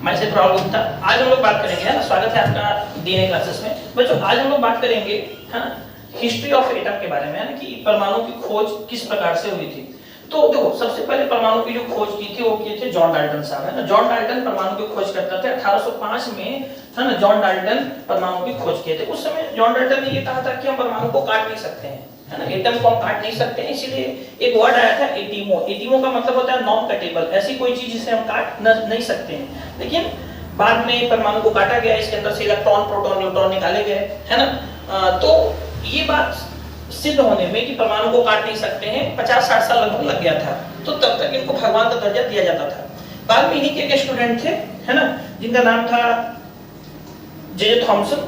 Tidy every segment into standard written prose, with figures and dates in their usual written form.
मैं राहुल गुप्ता। आज हम लोग बात करेंगे, है ना, स्वागत है आपका डीएनए क्लासेस में। बच्चों आज हम लोग बात करेंगे, है ना, हिस्ट्री ऑफ एटम के बारे में, है ना, कि परमाणु की खोज किस प्रकार से हुई थी। तो देखो, सबसे पहले परमाणु की जो खोज की थी वो किए थे जॉन डाल्टन साहब, है ना। जॉन डाल्टन परमाणु की खोज करता थे 1805 में, है ना। जॉन डाल्टन परमाणु की खोज किए थे। उस समय जॉन डाल्टन ने ये कहा था कि हम परमाणु को काट नहीं सकते हैं, है ना, एटम को हम काट नहीं सकते हैं। इसीलिए एक वर्ड आया था एटीमो। एटीमो का मतलब होता है नॉन कटेबल, ऐसी कोई चीज जिसे हम काट नहीं सकते हैं। लेकिन बाद में परमाणु को काटा गया, इसके अंदर से इलेक्ट्रॉन, प्रोटॉन, न्यूट्रॉन निकाले गए, है ना। तो ये बात सिद्ध होने में कि परमाणु को काट नहीं सकते हैं 50-60 साल लगभग लग गया था। तो तब तक इनको भगवान का दर्जा दिया जाता था। बाद में इन्हीं के एक स्टूडेंट थे, है ना, जिनका नाम था जे थॉमसन,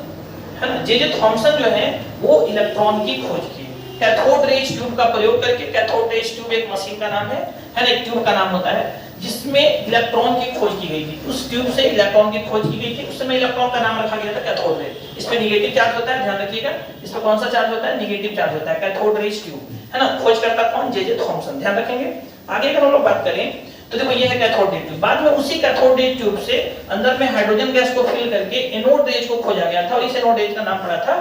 है ना। जे थॉमसन जो है वो इलेक्ट्रॉन की खोज की। कैथोड रेज ट्यूब का प्रयोग करके, कैथोड रेज ट्यूब एक मशीन का नाम है ना, एक ट्यूब का नाम होता है जिसमें इलेक्ट्रॉन की खोज की गई थी। उस ट्यूब से इलेक्ट्रॉन की खोज की गई थी। उस समय इलेक्ट्रॉन का नाम रखा गया था कैथोड रे। इसमें नेगेटिव चार्ज होता है, ध्यान रखिएगा। इसमें कौन सा चार्ज होता है? नेगेटिव चार्ज होता है। कैथोड रेज ट्यूब, है ना। खोज करता कौन? जे थॉमसन, ध्यान रखेंगे। आगे अगर हम लोग बात करें तो देखो ये है कैथोड रे ट्यूब। बाद में उसी कैथोड रे ट्यूब से अंदर में हाइड्रोजन गैस को फिल करके एनोड रेज को खोजा गया था और इस एनोड रेज का नाम पड़ा था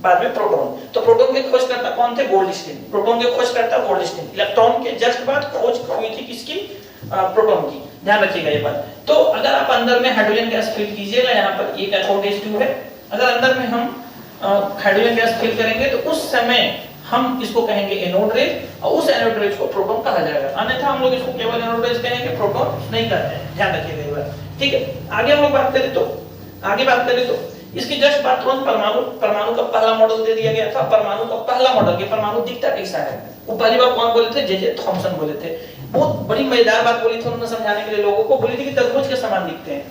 बाद में प्रोटॉन। तो प्रोटॉन के खोज करता कौन थे? गोल्डस्टीन। प्रोटॉन के खोज करता गोल्डस्टीन। इलेक्ट्रॉन के जस्ट बाद खोज हुई थी किसकी? प्रोटॉन की, ध्यान रखिएगा ये बात। तो अगर आप अंदर में हाइड्रोजन गैस फिल कीजिएगा, यहाँ पर ये कैथोड रेज ट्यूब है, अगर अंदर में हम हाइड्रोजन गैस फिल करेंगे तो उस समय हम इसको कहेंगे एनोड रेज और उस एनोड रेज को प्रोटॉन कहा जाएगा। अन्यथा हम लोग इसको केवल एनोड रेज कहेंगे, प्रोटॉन नहीं कहते हैं, ध्यान रखिएगा ये बात, ठीक है। आगे हम लोग बात करें तो इसकी जस्ट बात तुरंत परमाणु का पहला मॉडल दे दिया गया था। परमाणु का पहला मॉडल, के परमाणु दिखता कैसा है, वो पहली बार कौन बोले थे? जे थॉमसन बोले थे। बहुत बड़ी मजेदार बात बोली थी उन्होंने समझाने के लिए लोगों को। बोली थी कि तरबूज के समान दिखते हैं।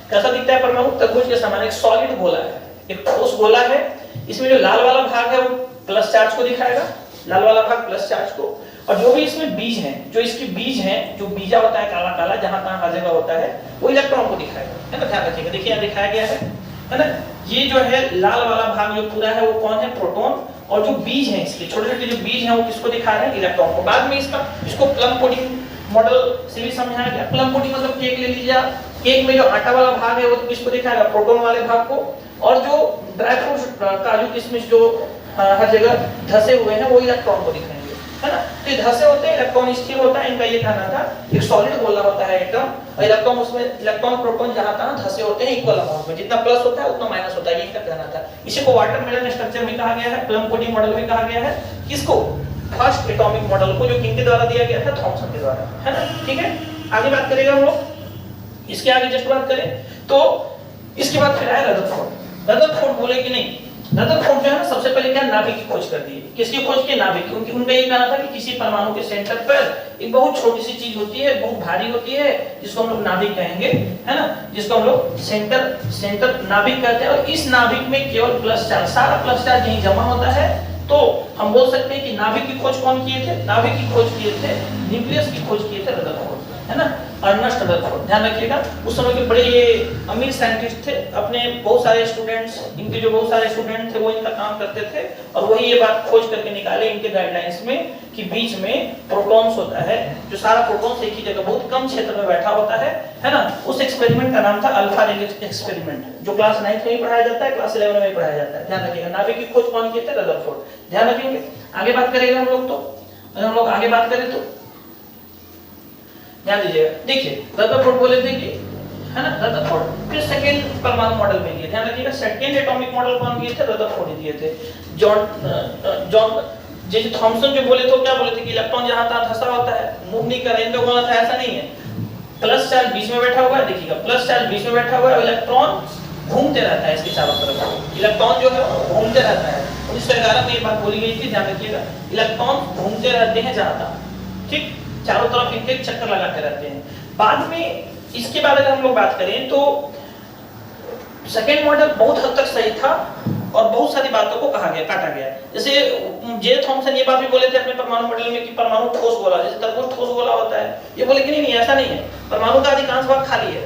कैसा दिखता है परमाणु? तरबूज के समान। एक सॉलिड गोला है, एक ठोस गोला है। इसमें जो लाल वाला भाग है वो प्लस चार्ज को दिखाएगा, लाल वाला भाग प्लस चार्ज को। और जो भी इसमें बीज हैं, जो इसके बीज हैं, जो बीजा होता है काला काला, जहां तहां हर जगह होता है, वो इलेक्ट्रॉन को दिखाएगा, है ना। ध्यान रखिएगा, देखिए यहाँ दिखाया गया है ना। ये जो है लाल वाला भाग जो पूरा है वो कौन है? प्रोटॉन। और जो बीज हैं, इसके छोटे छोटे जो बीज हैं वो किसको दिखा रहे हैं? इलेक्ट्रॉन को। बाद में इसको प्लम पुडिंग मॉडल से भी समझाया गया। प्लम पुडिंग मतलब केक ले लीजिए, केक में जो आटा वाला भाग है वो किसको दिखाएगा? प्रोटॉन वाले भाग को। और जो ड्राई फ्रूट, काजू किशमिश जो हर जगह धसे हुए हैं वो इलेक्ट्रॉन को दिखाएंगे, है ना। तो ये धसे होते हैं, इलेक्ट्रॉन स्थिर होता है। इनका ये कहना था एक सॉलिड गोला होता है एटम, और इलेक्ट्रॉन उसमें इलेक्ट्रॉन प्रोटॉन जहां तहां धसे होते हैं इक्वल अमाउंट में। जितना प्लस होता है उतना माइनस होता है, ये इनका कहना था। इसी को वाटरमेलन स्ट्रक्चर भी कहा गया है, प्लम पुडिंग मॉडल भी कहा गया है। किसको? फर्स्ट एटॉमिक मॉडल को, जो किनके द्वारा दिया गया था? थॉमसन के द्वारा, है ना, ठीक है। आगे बात करेगा हम लोग, इसके आगे जस्ट बात करें तो इसके बाद फिर आया रदरफोर्ड। रदरफोर्ड बोले कि नहीं, रदरफोर्ड जो है ना, सबसे पहले क्या नाभिक की खोज कर दी। किसकी खोज की? नाभिक। उनका ये कहना था कि किसी परमाणु के सेंटर पर एक बहुत छोटी सी चीज होती है, बहुत भारी होती है, जिसको हम लोग नाभिक कहेंगे, है ना, जिसको हम लोग सेंटर नाभिक कहते हैं। और इस नाभिक में केवल प्लस चार्ज, सारा प्लस चार्ज यहीं जमा होता है। तो हम बोल सकते हैं कि नाभिक की खोज कौन किए थे? नाभिक की खोज किए थे, न्यूक्लियस की खोज किए थे रदरफोर्ड, है ना, अर्नेस्ट रदरफोर्ड। ध्यान रखिएगा, उस समय के बड़े ये अमीर साइंटिस्ट थे। अपने बहुत सारे स्टूडेंट्स, इनके जो बहुत सारे स्टूडेंट थे वो इनका काम करते थे, और वही ये बात खोज करके निकाले इनके गाइडलाइंस में कि बीच में प्रोटॉन्स होता है, जो सारा प्रोटॉन्स एक ही जगह बहुत कम क्षेत्र में बैठा होता है ना। उस एक्सपेरिमेंट का नाम था अल्फा रे एक्सपेरिमेंट, जो क्लास 9th में ही पढ़ाया जाता है, क्लास 11 में ही पढ़ाया जाता है। ध्यान रखिएगा, नाभिक की खोज कौन किए थे? रदरफोर्ड। ध्यान रखेंगे। आगे बात करेंगे हम लोग, तो अगर हम लोग आगे बात करें तो ध्यान दीजिएगा। देखिए रदरफोर्ड बोले थे कि, है ना, रदरफोर्ड। फिर सेकंड परमाणु मॉडल में दिए, ध्यान रखिएगा, सेकंड एटॉमिक मॉडल कौन दिए थे? रदरफोर्ड ही दिए थे। जॉन जे थॉमसन जो बोले तो क्या बोले थे कि इलेक्ट्रॉन जहां तहां धसा होता है, मूव नहीं कर रहा। इनका बोलना था ऐसा नहीं है, प्लस चार्ज बीच में बैठा हुआ है। देखिएगा, प्लस चार्ज बीच में बैठा हुआ है और इलेक्ट्रॉन घूमते रहता है इसके चारों तरफ। इलेक्ट्रॉन जो है घूमते रहता है। 1911 में ये बात बोली गई थी, ध्यान रखिएगा, इलेक्ट्रॉन घूमते रहते हैं जहां तहां, ठीक, चारों तरफ इनके चक्कर लगाते रहते हैं। बाद में इसके बारे में हम लोग बात करें तो सेकेंड मॉडल बहुत हद तक सही था और बहुत सारी बातों को कहा गया, काटा गया। जैसे जे थॉमसन ये बात भी बोले थे अपने परमाणु मॉडल में कि परमाणु ठोस गोला, जैसे तरबूज ठोस गोला होता है। ये बोले कि नहीं, ऐसा नहीं है। परमाणु का अधिकांश भाग खाली है,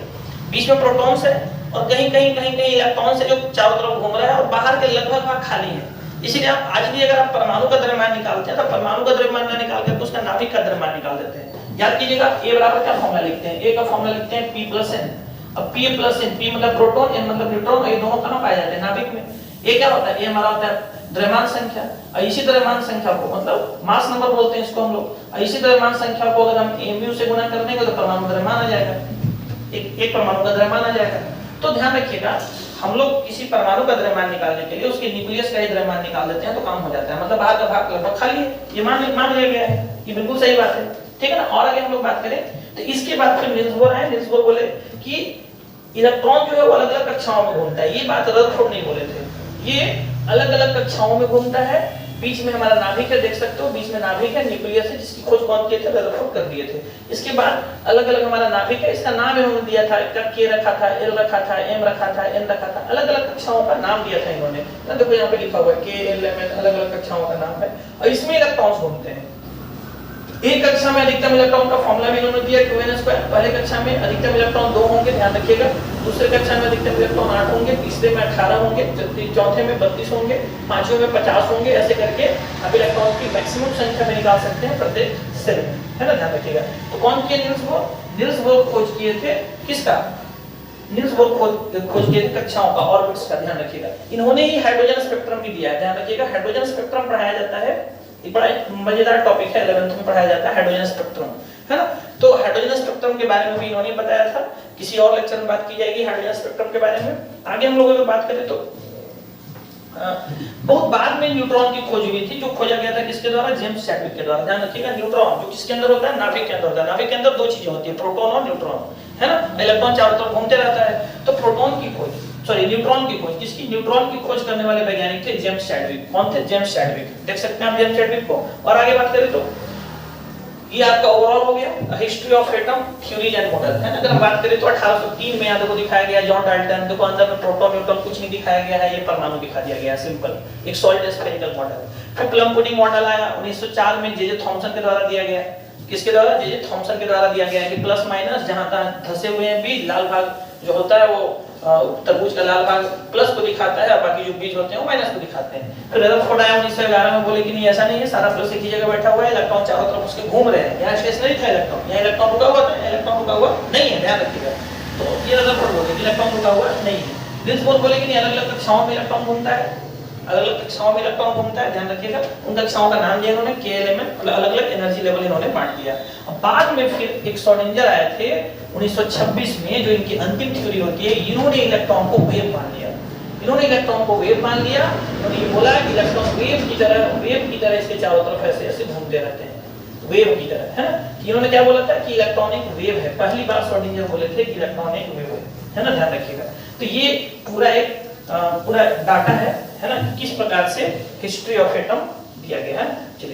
बीच में प्रोटॉन्स है और कहीं इलेक्ट्रॉन से जो चारों तरफ घूम रहा है, और बाहर के लगभग भाग खाली है। इसीलिए आप आज भी अगर आप परमाणु का द्रव्यमान निकालते हैं तो परमाणु का द्रव्यमान निकाल कर उसका नाभिक का द्रव्यमान निकाल देते हैं। याद कीजिएगा, ए बराबर क्या फॉर्मूला लिखते हैं? ए का फॉर्मूला लिखते हैं P+n, अब P प्लस N, P मतलब प्रोटॉन, N मतलब न्यूट्रॉन, ये दोनों कहाँ पाए जाते हैं? नाभिक में। ये क्या होता है? ये हमारा होता है द्रव्यमान संख्या। और इसी द्रव्यमान संख्या को मतलब मास नंबर बोलते हैं इसको हम लोग। और इसी द्रव्यमान संख्या को अगर हम mu से गुणा कर देंगे तो परमाणु द्रव्यमान आ जाएगा, एक परमाणु का द्रव्यमान आ जाएगा। तो ध्यान रखिएगा, हम लोग किसी परमाणु का द्रव्यमान निकालने के लिए उसके न्यूक्लियस का ही द्रव्यमान निकाल देते हैं तो काम हो जाता है, मतलब भाग का भाग लगभग खाली है, ये मान लिया गया है, ये बिल्कुल सही बात है, ठीक है ना। और आगे हम लोग बात करें तो इसके बाद फिर निल्स बोर आए। निल्स बोर बोले कि इलेक्ट्रॉन जो है वो अलग अलग कक्षाओं में घूमता है। ये बात रदरफोर्ड नहीं बोले थे, ये अलग अलग कक्षाओं में घूमता है। बीच में हमारा नाभिक है, देख सकते हो बीच में नाभिक है, न्यूक्लियस है, जिसकी खोज कौन किए थे? रदरफोर्ड कर दिए थे। इसके बाद अलग अलग हमारा नाभिक है, इसका नाम इन्होंने दिया था, के रखा था, एल रखा था, एम रखा था, एन रखा था, अलग अलग कक्षाओं का नाम दिया था इन्होंने। देखो यहाँ पे लिखा हुआ है के, एल, एम, एन, अलग अलग कक्षाओं का नाम है और इसमें इलेक्ट्रॉन्स घूमते हैं। एक कक्षा में अधिकतम इलेक्ट्रॉन का फॉर्मूला भी इन्होंने दिया 2n²। पहले कक्षा में अधिकतम इलेक्ट्रॉन 2 होंगे, ध्यान रखिएगा। दूसरे कक्षा में अधिकतम इलेक्ट्रॉन 8 होंगे, तीसरे में 18 होंगे, चौथे में 32 होंगे, पांचवें में 50 होंगे। ऐसे करके आप इलेक्ट्रॉन की मैक्सिमम संख्या में निकाल सकते हैं प्रत्येक सेल में, है ना, ध्यान रखिएगा। तो कौन किए? Nils bore. निल्स बोर खोज किए थे किसका? निल्स बोर खोज किए थे कक्षाओं का, ऑर्बिट्स का, ध्यान रखिएगा। इन्होंने ही हाइड्रोजन स्पेक्ट्रम भी दिया है, ध्यान रखिएगा। हाइड्रोजन स्पेक्ट्रम पढ़ाया जाता है, एक बड़ा मजेदार टॉपिक है, 11th में पढ़ाया जाता है हाइड्रोजन स्पेक्ट्रम, है ना। तो हाइड्रोजन स्पेक्ट्रम के बारे में भी इन्होंने बताया था, किसी और लेक्चर में बात की जाएगी हाइड्रोजन स्पेक्ट्रम के बारे में। आगे हम लोग अगर बात करें तो बहुत बाद में न्यूट्रॉन की खोज हुई थी, जो खोजा गया था किसके द्वारा? जेम्स चैडविक के द्वारा। ध्यान रखिएगा, न्यूट्रॉन जो किसके अंदर होता है? नाभिक के अंदर होता है। नाभिक के अंदर दो चीजें होती है, प्रोटॉन और न्यूट्रॉन, है ना। इलेक्ट्रॉन चारों तरफ घूमते रहता है। तो प्रोटॉन की खोज, सॉरी न्यूट्रॉन की खोज, किसकी? न्यूट्रॉन की खोज करने वाले वैज्ञानिक थे जेम्स चैडविक। कौन थे? James Chadwick. देख सकते हैं आप जेम्स चैडविक को। और आगे बात करें तो ये आपका ओवरऑल हो गया history of atom, theories and model, है ना। अगर हम बात करें तो 1803 में यहाँ देखो दिखाया गया जॉन डाल्टन, देखो अंदर में प्रोटॉन न्यूट्रॉन कुछ नहीं दिखाया गया है, ये परमाणु दिखा दिया गया है, सिंपल एक सॉलिड स्फेरिकल मॉडल। फिर प्लम पुडिंग मॉडल आया 1904 में, जे थॉमसन के द्वारा दिया गया। किसके द्वारा? जे थॉमसन के द्वारा दिया गया है कि प्लस माइनस जहां तहां धसे हुए हैं बीज, लाल भाग जो होता है वो तरबूज का लाल भाग प्लस को दिखाता है और बाकी जो बीज होते हैं वो माइनस को दिखाते हैं। फिर रदरफोर्ड आया 1911 में, बोले कि नहीं ऐसा नहीं है, सारा प्लस एक ही जगह बैठा हुआ है, इलेक्ट्रॉन चारों तरफ उसके घूम रहे हैं। यहाँ स्टेशनरी था इलेक्ट्रॉन, यहाँ इलेक्ट्रॉन रुका हुआ था, इलेक्ट्रॉन रुका हुआ नहीं है, ध्यान रखिएगा। तो ये रदरफोर्ड बोले इलेक्ट्रॉन रुका हुआ नहीं है। निल्स बोर बोले कि नहीं, अलग अलग कक्षाओं में इलेक्ट्रॉन घूमता है, अलग अलग कक्षाओं में इलेक्ट्रॉन घूमता है, ध्यान रखिएगा। उन कक्षाओं का नाम दिया इन्होंने के, एल, एम, एन, मतलब अलग अलग एनर्जी लेवल इन्होंने बांट दिया। अब बाद में फिर एक श्रोडिंगर आए थे 1926 में, जो इनकी अंतिम थ्योरी होती है, इन्होंने इलेक्ट्रॉन को वेव मान लिया। इन्होंने इलेक्ट्रॉन को वेव मान लिया और ये बोला कि इलेक्ट्रॉन वेव की तरह इसके चारों तरफ ऐसे ऐसे घूमते रहते हैं, वेव की तरह, है ना। इन्होंने क्या बोला था कि इलेक्ट्रॉन एक वेव है, पहली बार श्रोडिंगर बोले थे कि इलेक्ट्रॉन एक वेव है ना, ध्यान रखिएगा। तो ये पूरा डाटा है ना, किस प्रकार से हिस्ट्री ऑफ एटम दिया गया है। चलिए